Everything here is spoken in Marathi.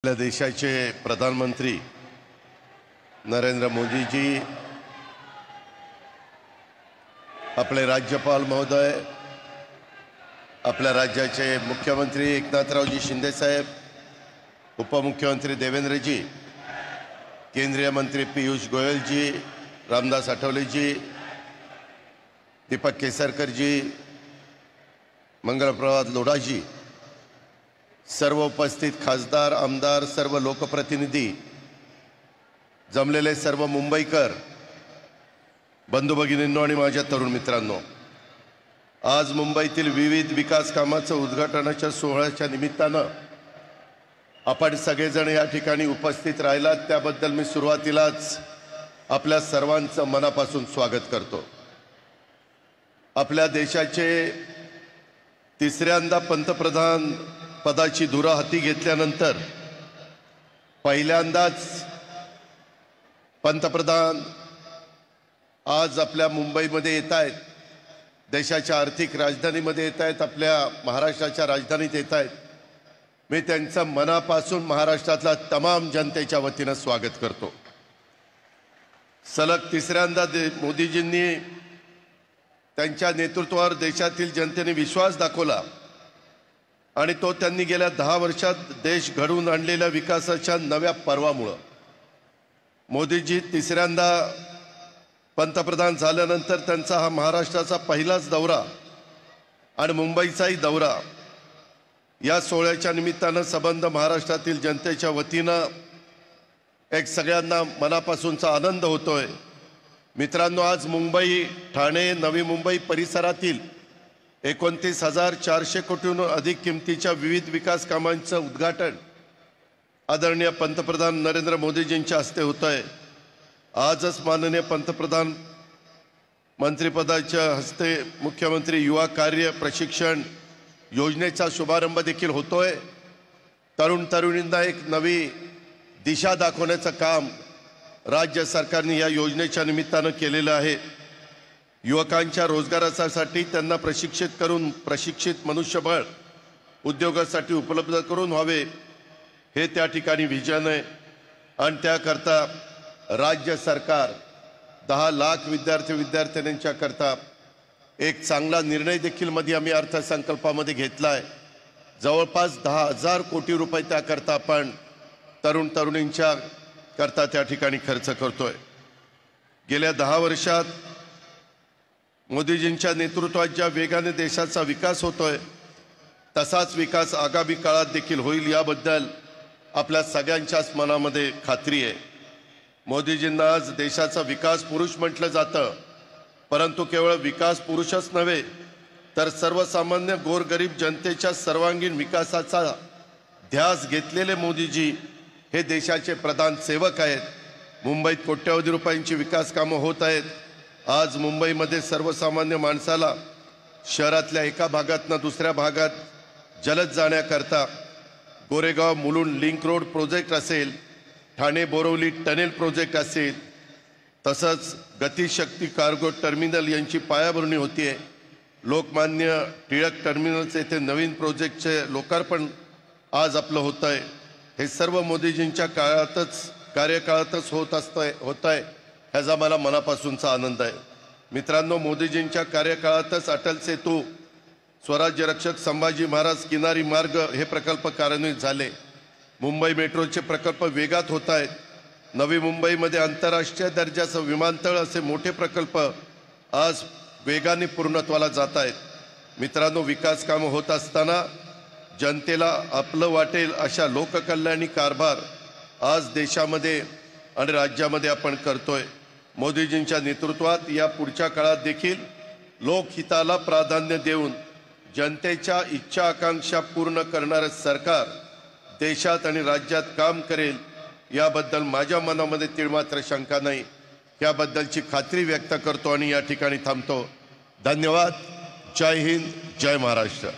आपल्या देशाचे प्रधानमंत्री नरेंद्र मोदीजी, आपले राज्यपाल महोदय, आपल्या राज्याचे मुख्यमंत्री एकनाथरावजी शिंदे साहेब, उपमुख्यमंत्री देवेंद्रजी, केंद्रीय मंत्री पीयूष गोयलजी, रामदास आठवलेजी, दीपक केसरकरजी, मंगलप्रभात लोढाजी, सर्व उपस्थित खासदार, आमदार, सर्व लोकप्रतिनिधी, जमलेले सर्व मुंबईकर बंधू भगिनींनो आणि माझ्या तरुण मित्रांनो, आज मुंबईतील विविध विकास कामांच्या उद्घाटनाच्या सोहळ्याच्या निमित्तानं आपण सगळेजण या ठिकाणी उपस्थित राहिलात त्याबद्दल मी सुरुवातीलाच आपल्या सर्वांचं मनापासून स्वागत करतो। आपल्या देशाचे तिसऱ्यांदा पंतप्रधान पदाची धुरा हाती घेतल्यानंतर पहिल्यांदाच पंतप्रधान आज आपल्या मुंबईमध्ये येत आहेत, देशाच्या आर्थिक राजधानीमध्ये येत आहेत, आपल्या महाराष्ट्राच्या राजधानीत येत आहेत। मी त्यांचं मनापासून महाराष्ट्रातल्या तमाम जनतेच्या वतीनं स्वागत करतो। सलग तिसऱ्यांदा मोदीजींनी त्यांच्या नेतृत्वावर देशातील जनतेने विश्वास दाखवला आणि तो त्यांनी गेल्या 10 वर्षात देश घडवून आणलेल्या विकासाच्या नव्या पर्वामुळे। मोदीजी तिसऱ्यांदा पंतप्रधान झाल्यानंतर त्यांचा हा महाराष्ट्राचा पहिलाच दौरा आणि मुंबईचाही दौरा, या सोहळ्याच्या निमित्तानं संबंध महाराष्ट्रातील जनतेच्या वतीनं एक सगळ्यांना मनापासूनचा आनंद होतोय। मित्रांनो, आज मुंबई, ठाणे, नवी मुंबई परिसरातील 29,400 कोटींहून अधिक किमतीच्या विविध विकास कामांचं उद्घाटन आदरणीय पंतप्रधान नरेंद्र मोदीजींच्या हस्ते होत आहे। आजच माननीय पंतप्रधान मंत्रिपदाच्या हस्ते मुख्यमंत्री युवा कार्य प्रशिक्षण योजनेचा शुभारंभ देखील होतोय। तरुण तरुणींना एक नवी दिशा दाखवण्याचं काम राज्य सरकारने या योजनेच्या निमित्तानं केलेलं आहे। युवकांच्या रोजगारासाठी त्यांना प्रशिक्षित करून प्रशिक्षित मनुष्यबळ उद्योगासाठी उपलब्ध करून व्हावे, हे त्या ठिकाणी विजन आहे। आणि त्याकरता राज्य सरकार 10 लाख विद्यार्थ्यांच्या करता एक चांगला निर्णय देखील मध्ये आम्ही अर्थसंकल्पामध्ये घेतला आहे। जवळपास 10,000 कोटी रुपये त्याकरता आपण तरुण तरुणींच्या करता त्या ठिकाणी खर्च करतोय। गेल्या 10 वर्षात मोदीजींच्या नेतृत्वात ज्या वेगाने देशाचा विकास होतोय तसाच विकास आगामी काळात देखील होईल, याबद्दल आपल्या सगळ्यांच्याच मनामध्ये खात्री आहे। मोदीजींना आज देशाचा विकास पुरुष म्हटलं जातं, परंतु केवळ विकास पुरुषच नव्हे तर सर्वसामान्य गोरगरीब जनतेच्या सर्वांगीण विकासाचा ध्यास घेतलेले मोदीजी हे देशाचे प्रधान सेवक आहेत। मुंबईत कोट्यवधी रुपयांची विकास कामं होत आहेत। आज मुंबईमध्ये सर्वसामान्य माणसाला शहरातल्या एका भागातून दुसऱ्या भागात जलद जाण्याकरता Goregaon Mulund link road project असेल, ठाणे बोरवली टनेल प्रोजेक्ट असेल, तसंच गतिशक्ती कार्गो टर्मिनल यांची पायाभरणी होतीये। लोकमान्य टिळक टर्मिनलचे येथे नवीन प्रोजेक्टचे लोकार्पण आज आपलं होत आहे। हे सर्व मोदीजींच्या कार्यकाळातच होत आहे, ह्याचा मला मनापासूनचा आनंद आहे। मित्रांनो, मोदीजींच्या कार्यकाळातच अटल सेतू, स्वराज्य रक्षक संभाजी महाराज किनारी मार्ग हे प्रकल्प कार्यान्वित झाले। मुंबई मेट्रोचे प्रकल्प वेगात होत आहेत। नवी मुंबईमध्ये आंतरराष्ट्रीय दर्जाचं विमानतळ असे मोठे प्रकल्प आज वेगाने पूर्णत्वाला जात आहेत। मित्रांनो, विकास कामं होत असताना जनतेला आपलं वाटेल अशा लोककल्याणी कारभार आज देशामध्ये आणि राज्यामध्ये आपण करतोय। मोदीजींच्या नेतृत्वात या पुढच्या काळात देखील लोकहिताला प्राधान्य देऊन जनतेच्या इच्छा आकांक्षा पूर्ण करणारे सरकार देशात आणि राज्यात काम करेल, याबद्दल माझ्या मनामध्ये तिळमात्र शंका नाही, याबद्दलची खात्री व्यक्त करतो आणि या ठिकाणी थांबतो। धन्यवाद। जय हिंद, जय महाराष्ट्र।